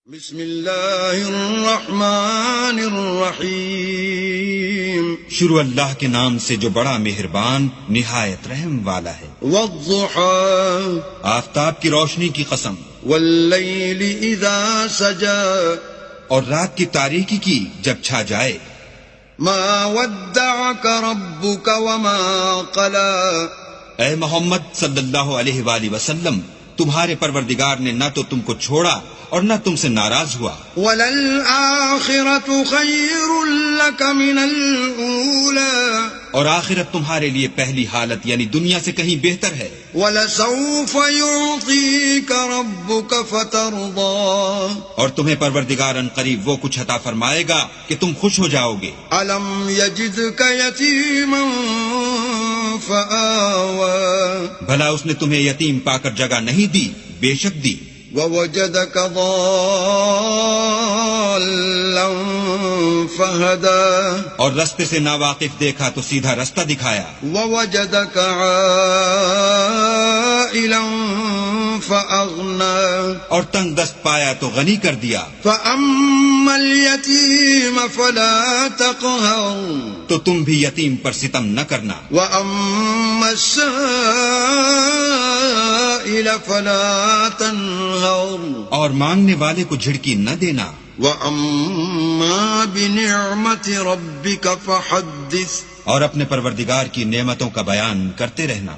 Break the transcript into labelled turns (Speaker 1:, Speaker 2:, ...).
Speaker 1: بسم اللہ الرحمن الرحیم،
Speaker 2: شروع اللہ کے نام سے جو بڑا مہربان نہایت رحم والا ہے۔
Speaker 1: والضحى
Speaker 2: آفتاب کی روشنی کی قسم،
Speaker 1: واللیل اذا سجا،
Speaker 2: اور رات کی تاریکی کی جب چھا جائے۔
Speaker 1: ما ودعك ربك وما قلى،
Speaker 2: اے محمد صلی اللہ علیہ وآلہ وسلم، تمہارے پروردگار نے نہ تو تم کو چھوڑا اور نہ تم سے ناراض ہوا۔
Speaker 1: وَلَلْآخِرَةُ خَيْرٌ لَكَ مِنَ الْأُولَى،
Speaker 2: اور آخرت تمہارے لیے پہلی حالت یعنی دنیا سے کہیں بہتر ہے۔
Speaker 1: وَلَسَوْفَ يُعْطِيكَ رَبُّكَ فَتَرْضَىٰ،
Speaker 2: اور تمہیں پروردگار ان قریب وہ کچھ عطا فرمائے گا کہ تم خوش ہو جاؤ گے۔
Speaker 1: أَلَمْ يَجِدْكَ يَتِيمًا فَآوَىٰ،
Speaker 2: بھلا اس نے تمہیں یتیم پا کر جگہ نہیں دی؟ بے شک دی۔
Speaker 1: وَوَجَدَكَ ضَالًّا فَهَدَىٰ،
Speaker 2: اور رستے سے ناواقف دیکھا تو سیدھا رستہ دکھایا۔
Speaker 1: وَوَجَدَكَ عَائِلًا فَأَغْنَىٰ،
Speaker 2: اور تنگ دست پایا تو غنی کر دیا۔
Speaker 1: فَأَمَّا الْيَتِيمَ فَلَا تَقْهَرْ،
Speaker 2: تو تم بھی یتیم پر ستم نہ کرنا۔
Speaker 1: وَأَمَّا السَّائِلَ فَلَا تَنْهَرْ،
Speaker 2: اور مانگنے والے کو جھڑکی نہ دینا۔
Speaker 1: وَأَمَّا بِنِعْمَةِ رَبِّكَ فَحَدِّثْ،
Speaker 2: اور اپنے پروردگار کی نعمتوں کا بیان کرتے رہنا۔